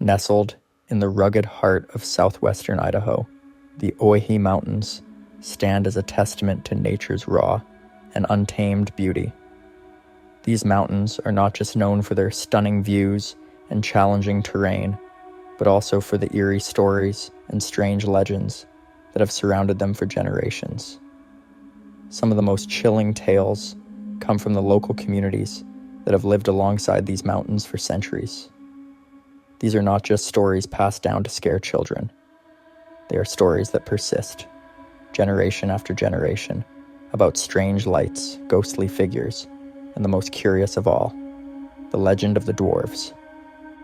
Nestled in the rugged heart of southwestern Idaho, the Owyhee Mountains stand as a testament to nature's raw and untamed beauty. These mountains are not just known for their stunning views and challenging terrain, but also for the eerie stories and strange legends that have surrounded them for generations. Some of the most chilling tales come from the local communities that have lived alongside these mountains for centuries. These are not just stories passed down to scare children. They are stories that persist, generation after generation, about strange lights, ghostly figures, and the most curious of all, the legend of the Dwarves.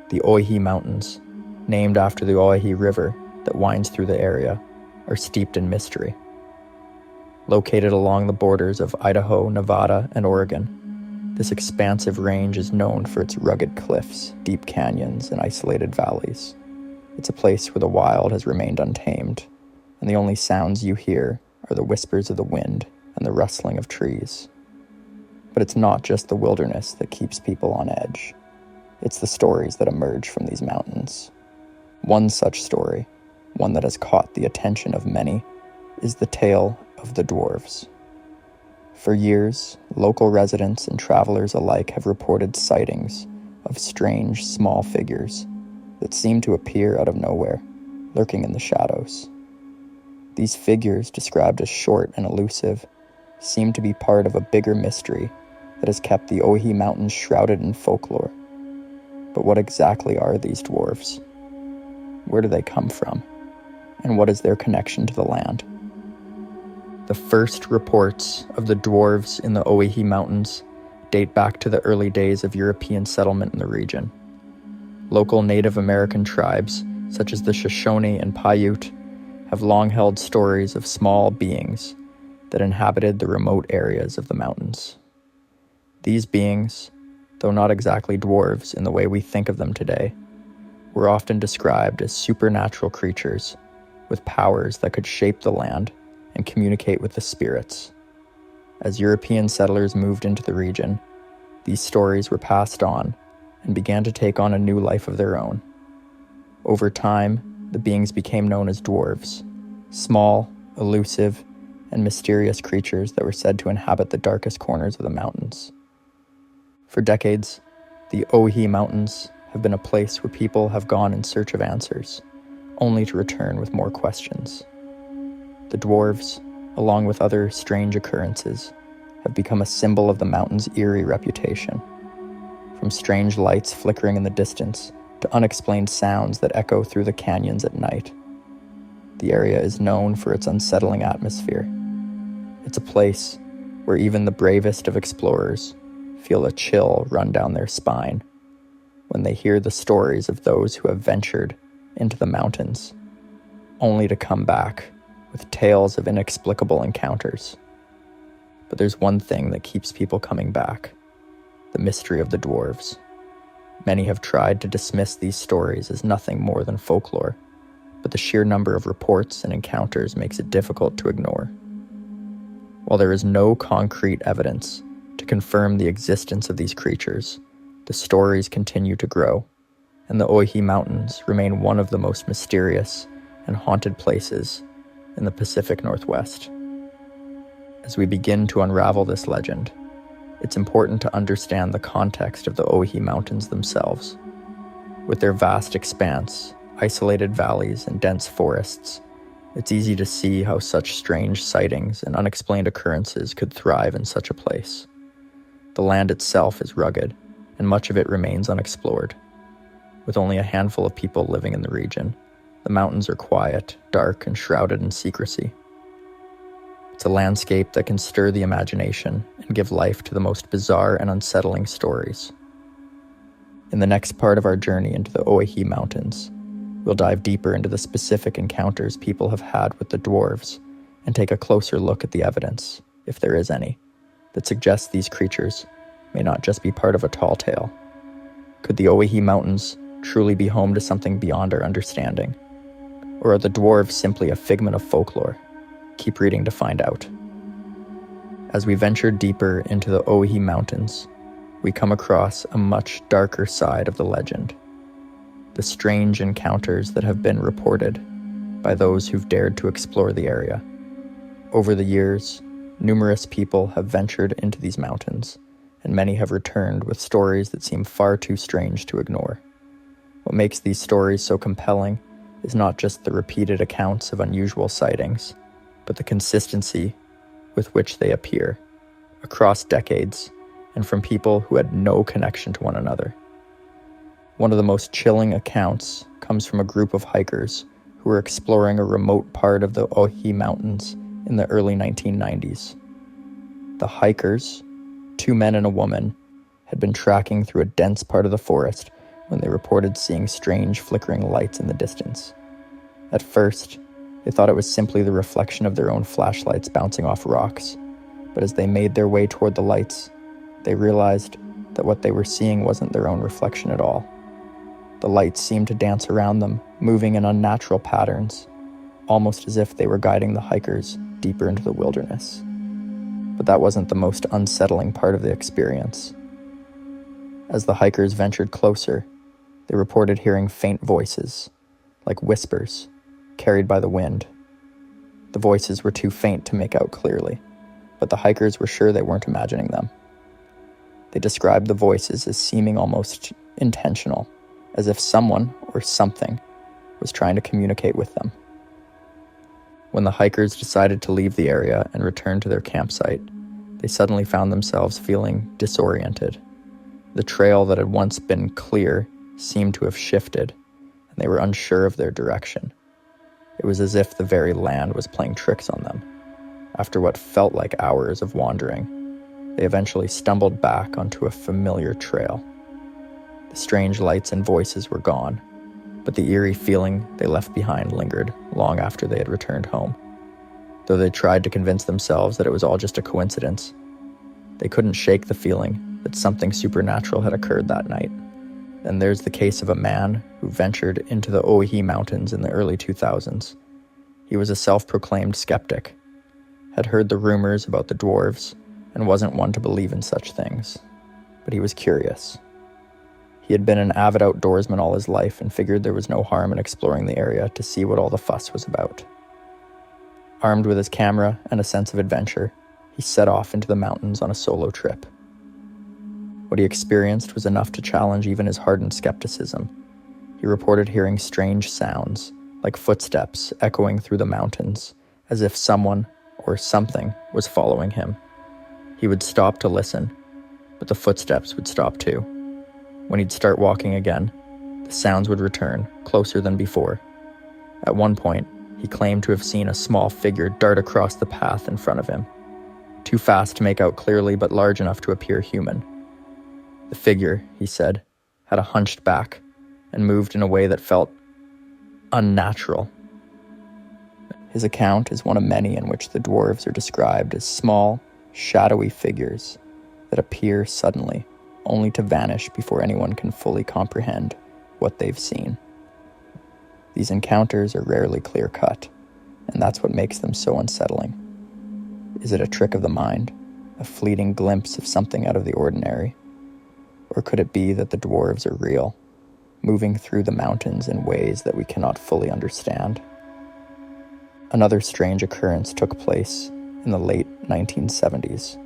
The Owyhee Mountains, named after the Owyhee River that winds through the area, are steeped in mystery. Located along the borders of Idaho, Nevada, and Oregon, this expansive range is known for its rugged cliffs, deep canyons, and isolated valleys. It's a place where the wild has remained untamed, and the only sounds you hear are the whispers of the wind and the rustling of trees. But it's not just the wilderness that keeps people on edge. It's the stories that emerge from these mountains. One such story, one that has caught the attention of many, is the tale of the Dwarves. For years, local residents and travelers alike have reported sightings of strange, small figures that seem to appear out of nowhere, lurking in the shadows. These figures, described as short and elusive, seem to be part of a bigger mystery that has kept the Owyhee Mountains shrouded in folklore. But what exactly are these dwarves? Where do they come from? And what is their connection to the land? The first reports of the dwarves in the Owyhee Mountains date back to the early days of European settlement in the region. Local Native American tribes, such as the Shoshone and Paiute, have long held stories of small beings that inhabited the remote areas of the mountains. These beings, though not exactly dwarves in the way we think of them today, were often described as supernatural creatures with powers that could shape the land and communicate with the spirits. As European settlers moved into the region, these stories were passed on and began to take on a new life of their own. Over time, the beings became known as dwarves, small, elusive, and mysterious creatures that were said to inhabit the darkest corners of the mountains. For decades, the Owyhee Mountains have been a place where people have gone in search of answers, only to return with more questions. The dwarves, along with other strange occurrences, have become a symbol of the mountain's eerie reputation. From strange lights flickering in the distance to unexplained sounds that echo through the canyons at night, the area is known for its unsettling atmosphere. It's a place where even the bravest of explorers feel a chill run down their spine when they hear the stories of those who have ventured into the mountains, only to come back with tales of inexplicable encounters. But there's one thing that keeps people coming back: the mystery of the dwarves. Many have tried to dismiss these stories as nothing more than folklore, but the sheer number of reports and encounters makes it difficult to ignore. While there is no concrete evidence to confirm the existence of these creatures, the stories continue to grow, and the Owyhee Mountains remain one of the most mysterious and haunted places in the Pacific Northwest. As we begin to unravel this legend, it's important to understand the context of the Owyhee Mountains themselves. With their vast expanse, isolated valleys, and dense forests, it's easy to see how such strange sightings and unexplained occurrences could thrive in such a place. The land itself is rugged, and much of it remains unexplored. With only a handful of people living in the region, the mountains are quiet, dark, and shrouded in secrecy. It's a landscape that can stir the imagination and give life to the most bizarre and unsettling stories. In the next part of our journey into the Owyhee Mountains, we'll dive deeper into the specific encounters people have had with the dwarves and take a closer look at the evidence, if there is any, that suggests these creatures may not just be part of a tall tale. Could the Owyhee Mountains truly be home to something beyond our understanding? Or are the dwarves simply a figment of folklore? Keep reading to find out. As we venture deeper into the Owyhee Mountains, we come across a much darker side of the legend. the strange encounters that have been reported by those who've dared to explore the area. Over the years, numerous people have ventured into these mountains, and many have returned with stories that seem far too strange to ignore. What makes these stories so compelling is not just the repeated accounts of unusual sightings, but the consistency with which they appear, across decades, and from people who had no connection to one another. One of the most chilling accounts comes from a group of hikers who were exploring a remote part of the Owyhee Mountains in the early 1990s. The hikers, 2 men and a woman, had been tracking through a dense part of the forest when they reported seeing strange flickering lights in the distance. At first, they thought it was simply the reflection of their own flashlights bouncing off rocks, but as they made their way toward the lights, they realized that what they were seeing wasn't their own reflection at all. The lights seemed to dance around them, moving in unnatural patterns, almost as if they were guiding the hikers deeper into the wilderness. But that wasn't the most unsettling part of the experience. As the hikers ventured closer, they reported hearing faint voices, like whispers, carried by the wind. The voices were too faint to make out clearly, but the hikers were sure they weren't imagining them. They described the voices as seeming almost intentional, as if someone or something was trying to communicate with them. When the hikers decided to leave the area and return to their campsite, they suddenly found themselves feeling disoriented. The trail that had once been clear seemed to have shifted, and they were unsure of their direction. It was as if the very land was playing tricks on them. After what felt like hours of wandering, they eventually stumbled back onto a familiar trail. The strange lights and voices were gone, but the eerie feeling they left behind lingered long after they had returned home. Though they tried to convince themselves that it was all just a coincidence, they couldn't shake the feeling that something supernatural had occurred that night. Then there's the case of a man who ventured into the Owyhee Mountains in the early 2000s. He was a self-proclaimed skeptic, had heard the rumors about the Dwarves, and wasn't one to believe in such things. But he was curious. He had been an avid outdoorsman all his life and figured there was no harm in exploring the area to see what all the fuss was about. Armed with his camera and a sense of adventure, he set off into the mountains on a solo trip. What he experienced was enough to challenge even his hardened skepticism. He reported hearing strange sounds, like footsteps echoing through the mountains, as if someone or something was following him. He would stop to listen, but the footsteps would stop too. When he'd start walking again, the sounds would return, closer than before. At one point, he claimed to have seen a small figure dart across the path in front of him, too fast to make out clearly but large enough to appear human. The figure, he said, had a hunched back and moved in a way that felt unnatural. His account is one of many in which the Dwarves are described as small, shadowy figures that appear suddenly, only to vanish before anyone can fully comprehend what they've seen. These encounters are rarely clear-cut, and that's what makes them so unsettling. Is it a trick of the mind, a fleeting glimpse of something out of the ordinary? Or could it be that the Dwarves are real, moving through the mountains in ways that we cannot fully understand? Another strange occurrence took place in the late 1970s,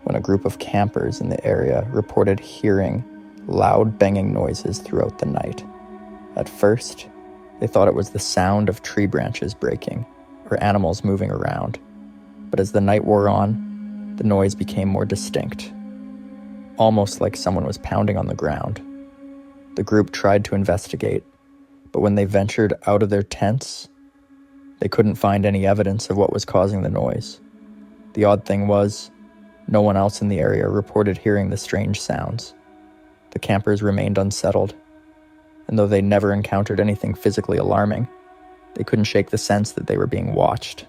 when a group of campers in the area reported hearing loud banging noises throughout the night. At first, they thought it was the sound of tree branches breaking or animals moving around, but as the night wore on, the noise became more distinct, almost like someone was pounding on the ground. The group tried to investigate, but when they ventured out of their tents, they couldn't find any evidence of what was causing the noise. The odd thing was, no one else in the area reported hearing the strange sounds. The campers remained unsettled, and though they never encountered anything physically alarming, they couldn't shake the sense that they were being watched.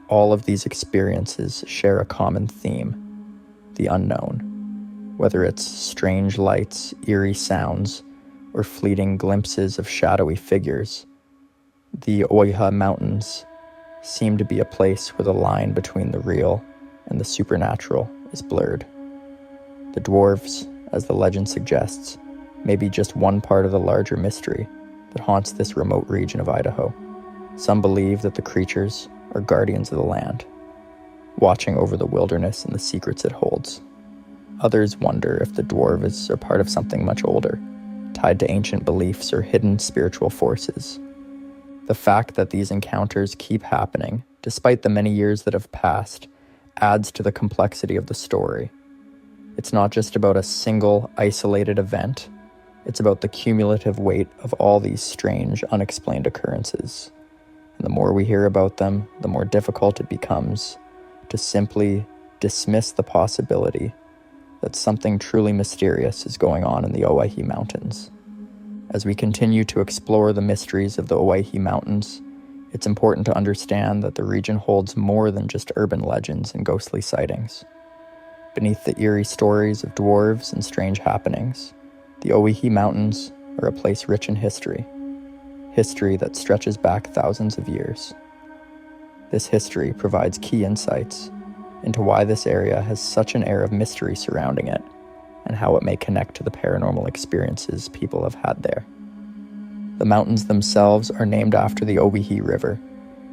All of these experiences share a common theme: the unknown. Whether it's strange lights, eerie sounds, or fleeting glimpses of shadowy figures, the Owyhee Mountains seem to be a place where the line between the real and the supernatural is blurred. The Dwarves, as the legend suggests, may be just one part of the larger mystery that haunts this remote region of Idaho. Some believe that the creatures are guardians of the land, watching over the wilderness and the secrets it holds. Others wonder if the Dwarves are part of something much older, tied to ancient beliefs or hidden spiritual forces. The fact that these encounters keep happening, despite the many years that have passed, adds to the complexity of the story. It's not just about a single, isolated event. It's about the cumulative weight of all these strange, unexplained occurrences. And the more we hear about them, the more difficult it becomes to simply dismiss the possibility that something truly mysterious is going on in the Owyhee Mountains. As we continue to explore the mysteries of the Owyhee Mountains, it's important to understand that the region holds more than just urban legends and ghostly sightings. Beneath the eerie stories of dwarves and strange happenings, the Owyhee Mountains are a place rich in history that stretches back thousands of years. This history provides key insights into why this area has such an air of mystery surrounding it, and how it may connect to the paranormal experiences people have had there. The mountains themselves are named after the Owyhee River,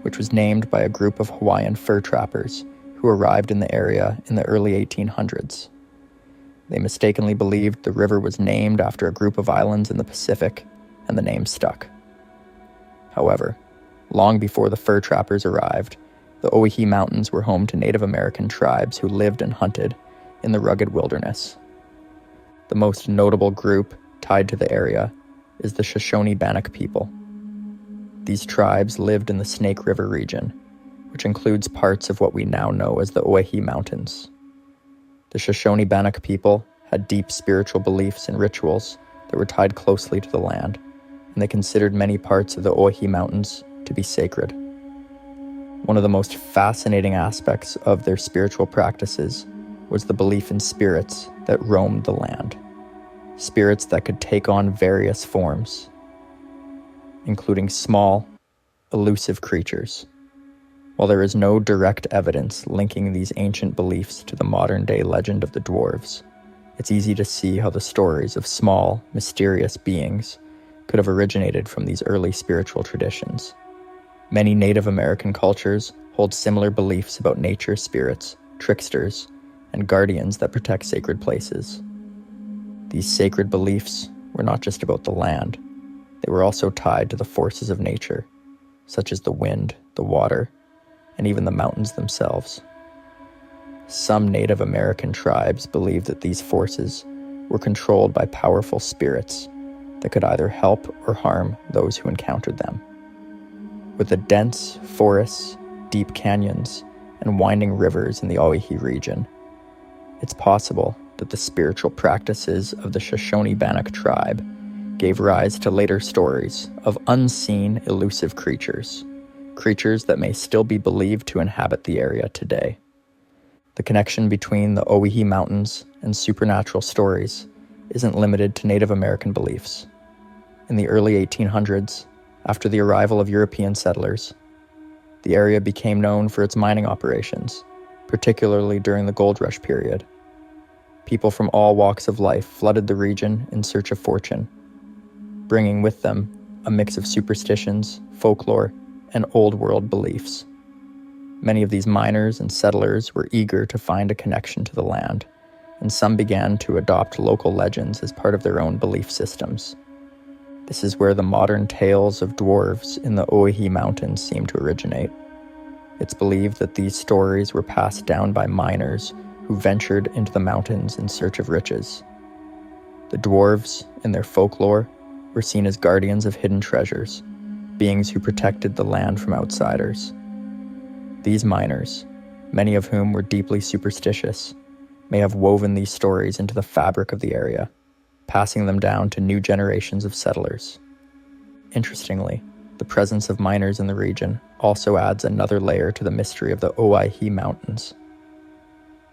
which was named by a group of Hawaiian fur trappers who arrived in the area in the early 1800s. They mistakenly believed the river was named after a group of islands in the Pacific, and the name stuck. However, long before the fur trappers arrived, the Owyhee Mountains were home to Native American tribes who lived and hunted in the rugged wilderness. The most notable group tied to the area is the Shoshone-Bannock people. These tribes lived in the Snake River region, which includes parts of what we now know as the Owyhee Mountains. The Shoshone-Bannock people had deep spiritual beliefs and rituals that were tied closely to the land, and they considered many parts of the Owyhee Mountains to be sacred. One of the most fascinating aspects of their spiritual practices was the belief in spirits that roamed the land. Spirits that could take on various forms, including small, elusive creatures. While there is no direct evidence linking these ancient beliefs to the modern-day legend of the Dwarves, it's easy to see how the stories of small, mysterious beings could have originated from these early spiritual traditions. Many Native American cultures hold similar beliefs about nature spirits, tricksters, and guardians that protect sacred places. These sacred beliefs were not just about the land. They were also tied to the forces of nature, such as the wind, the water, and even the mountains themselves. Some Native American tribes believed that these forces were controlled by powerful spirits that could either help or harm those who encountered them. With the dense forests, deep canyons, and winding rivers in the Owyhee region, it's possible that the spiritual practices of the Shoshone-Bannock tribe gave rise to later stories of unseen, elusive creatures that may still be believed to inhabit the area today. The connection between the Owyhee Mountains and supernatural stories isn't limited to Native American beliefs. In the early 1800s, after the arrival of European settlers, the area became known for its mining operations, particularly during the gold rush period. People from all walks of life flooded the region in search of fortune, bringing with them a mix of superstitions, folklore, and old-world beliefs. Many of these miners and settlers were eager to find a connection to the land, and some began to adopt local legends as part of their own belief systems. This is where the modern tales of dwarves in the Owyhee Mountains seem to originate. It's believed that these stories were passed down by miners who ventured into the mountains in search of riches. The dwarves, in their folklore, were seen as guardians of hidden treasures, beings who protected the land from outsiders. These miners, many of whom were deeply superstitious, may have woven these stories into the fabric of the area, passing them down to new generations of settlers. Interestingly, the presence of miners in the region also adds another layer to the mystery of the Owyhee Mountains.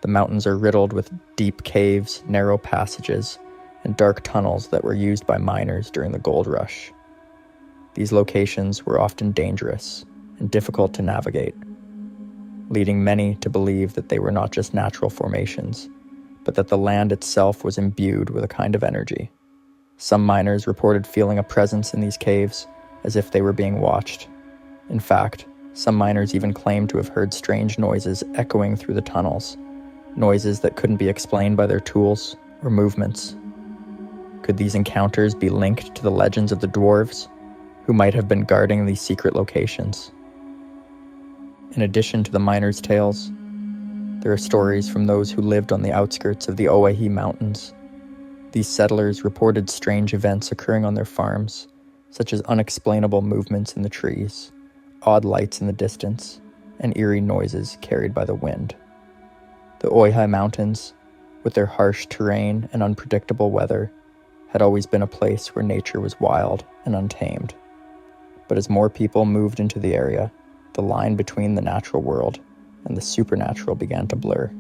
The mountains are riddled with deep caves, narrow passages, and dark tunnels that were used by miners during the gold rush. These locations were often dangerous and difficult to navigate, leading many to believe that they were not just natural formations, but that the land itself was imbued with a kind of energy, Some miners reported feeling a presence in these caves, as if they were being watched. In fact, some miners even claimed to have heard strange noises echoing through the tunnels, noises that couldn't be explained by their tools or movements. Could these encounters be linked to the legends of the Dwarves, who might have been guarding these secret locations? In addition to the miners' tales, there are stories from those who lived on the outskirts of the Owyhee Mountains. These settlers reported strange events occurring on their farms, such as unexplainable movements in the trees, odd lights in the distance, and eerie noises carried by the wind. The Owyhee Mountains, with their harsh terrain and unpredictable weather, had always been a place where nature was wild and untamed. But as more people moved into the area, the line between the natural world and the supernatural began to blur,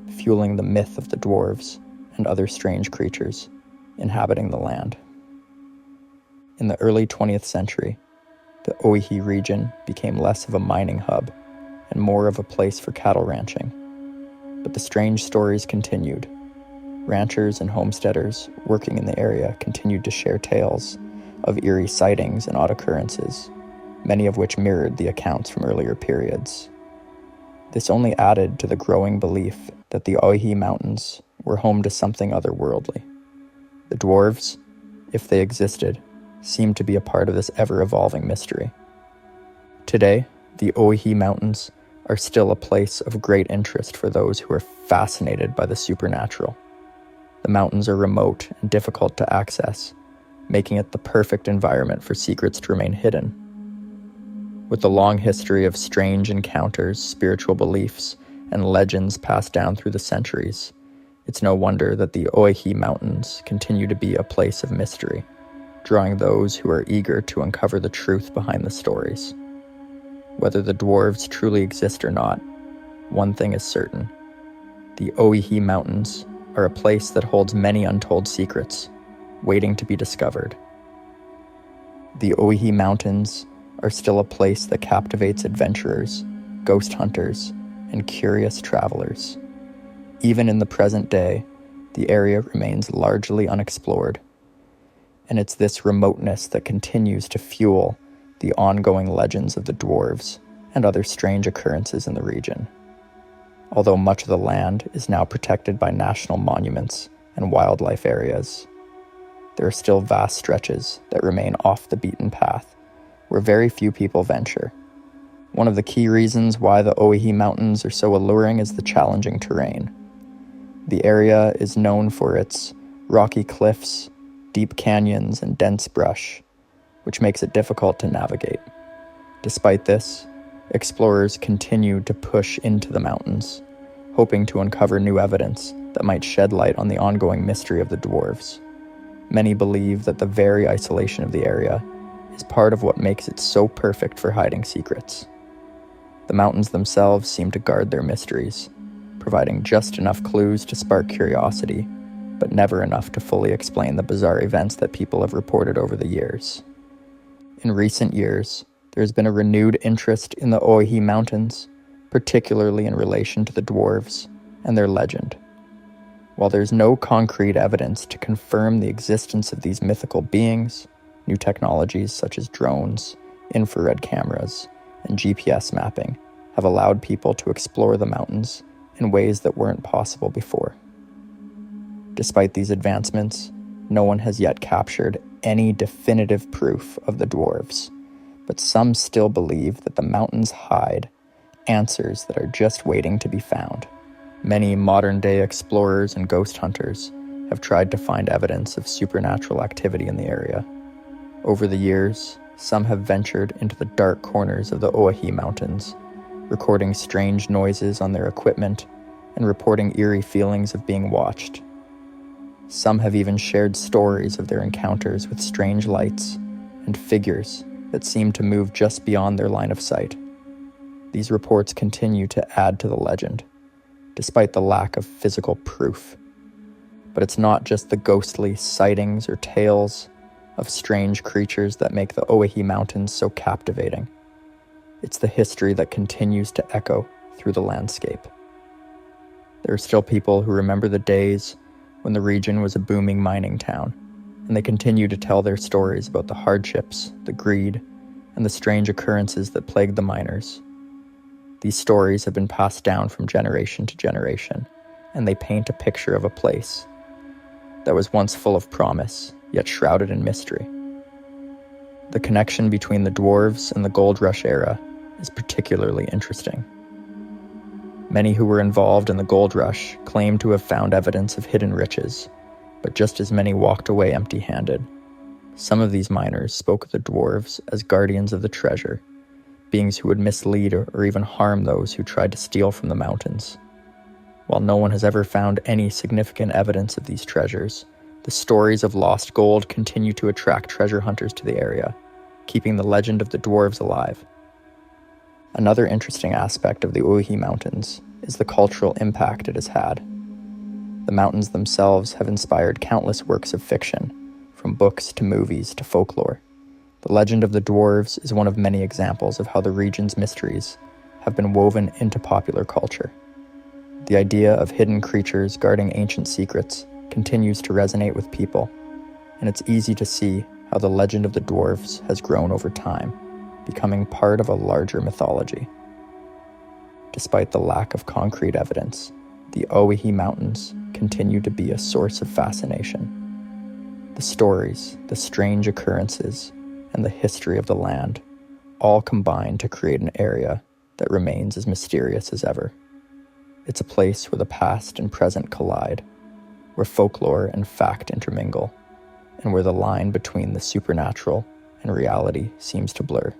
fueling the myth of the Dwarves and other strange creatures inhabiting the land. In the early 20th century, the Owyhee region became less of a mining hub and more of a place for cattle ranching. But the strange stories continued. Ranchers and homesteaders working in the area continued to share tales of eerie sightings and odd occurrences, many of which mirrored the accounts from earlier periods. This only added to the growing belief that the Owyhee Mountains were home to something otherworldly. The Dwarves, if they existed, seemed to be a part of this ever-evolving mystery. Today, the Owyhee Mountains are still a place of great interest for those who are fascinated by the supernatural. The mountains are remote and difficult to access, making it the perfect environment for secrets to remain hidden. With the long history of strange encounters, spiritual beliefs, and legends passed down through the centuries, it's no wonder that the Owyhee Mountains continue to be a place of mystery, drawing those who are eager to uncover the truth behind the stories. Whether the Dwarves truly exist or not, one thing is certain. The Owyhee Mountains are a place that holds many untold secrets, waiting to be discovered. The Owyhee Mountains are still a place that captivates adventurers, ghost hunters, and curious travelers. Even in the present day, the area remains largely unexplored, and it's this remoteness that continues to fuel the ongoing legends of the Dwarves and other strange occurrences in the region. Although much of the land is now protected by national monuments and wildlife areas, there are still vast stretches that remain off the beaten path, where very few people venture. One of the key reasons why the Owyhee Mountains are so alluring is the challenging terrain. The area is known for its rocky cliffs, deep canyons, and dense brush, which makes it difficult to navigate. Despite this, explorers continue to push into the mountains, hoping to uncover new evidence that might shed light on the ongoing mystery of the Dwarves. Many believe that the very isolation of the area is part of what makes it so perfect for hiding secrets. The mountains themselves seem to guard their mysteries, providing just enough clues to spark curiosity, but never enough to fully explain the bizarre events that people have reported over the years. In recent years, there has been a renewed interest in the Owyhee Mountains, particularly in relation to the Dwarves and their legend. While there's no concrete evidence to confirm the existence of these mythical beings, new technologies such as drones, infrared cameras, and GPS mapping have allowed people to explore the mountains in ways that weren't possible before. Despite these advancements, no one has yet captured any definitive proof of the Dwarves, but some still believe that the mountains hide answers that are just waiting to be found. Many modern-day explorers and ghost hunters have tried to find evidence of supernatural activity in the area. Over the years, some have ventured into the dark corners of the Owyhee Mountains, recording strange noises on their equipment and reporting eerie feelings of being watched. Some have even shared stories of their encounters with strange lights and figures that seem to move just beyond their line of sight. These reports continue to add to the legend, despite the lack of physical proof. But it's not just the ghostly sightings or tales of strange creatures that make the Owyhee Mountains so captivating. It's the history that continues to echo through the landscape. There are still people who remember the days when the region was a booming mining town, and they continue to tell their stories about the hardships, the greed, and the strange occurrences that plagued the miners. These stories have been passed down from generation to generation, and they paint a picture of a place that was once full of promise, yet shrouded in mystery. The connection between the Dwarves and the Gold Rush era is particularly interesting. Many who were involved in the Gold Rush claim to have found evidence of hidden riches, but just as many walked away empty-handed. Some of these miners spoke of the Dwarves as guardians of the treasure, beings who would mislead or even harm those who tried to steal from the mountains. While no one has ever found any significant evidence of these treasures, the stories of lost gold continue to attract treasure hunters to the area, keeping the legend of the Dwarves alive. Another interesting aspect of the Owyhee Mountains is the cultural impact it has had. The mountains themselves have inspired countless works of fiction, from books to movies to folklore. The legend of the Dwarves is one of many examples of how the region's mysteries have been woven into popular culture. The idea of hidden creatures guarding ancient secrets continues to resonate with people, and it's easy to see how the legend of the Dwarves has grown over time, becoming part of a larger mythology. Despite the lack of concrete evidence, the Owyhee Mountains continue to be a source of fascination. The stories, the strange occurrences, and the history of the land all combine to create an area that remains as mysterious as ever. It's a place where the past and present collide, where folklore and fact intermingle, and where the line between the supernatural and reality seems to blur.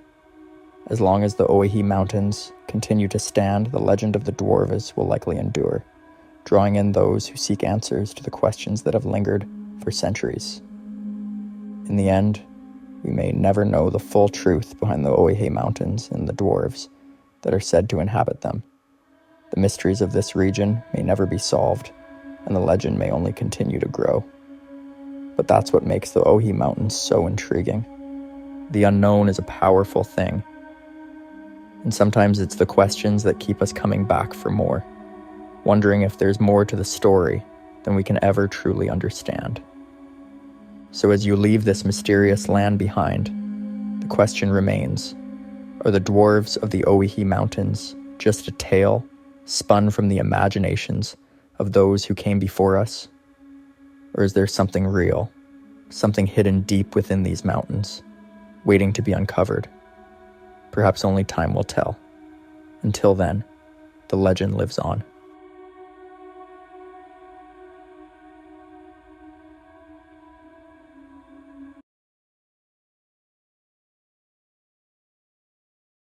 As long as the Owyhee Mountains continue to stand, the legend of the Dwarves will likely endure, drawing in those who seek answers to the questions that have lingered for centuries. In the end, we may never know the full truth behind the Owyhee Mountains and the Dwarves that are said to inhabit them. The mysteries of this region may never be solved, and the legend may only continue to grow. But that's what makes the Owyhee Mountains so intriguing. The unknown is a powerful thing, and sometimes it's the questions that keep us coming back for more, wondering if there's more to the story than we can ever truly understand. So as you leave this mysterious land behind, the question remains, are the Dwarves of the Owyhee Mountains just a tale spun from the imaginations of those who came before us? Or is there something real, something hidden deep within these mountains, waiting to be uncovered? Perhaps only time will tell. Until then, the legend lives on.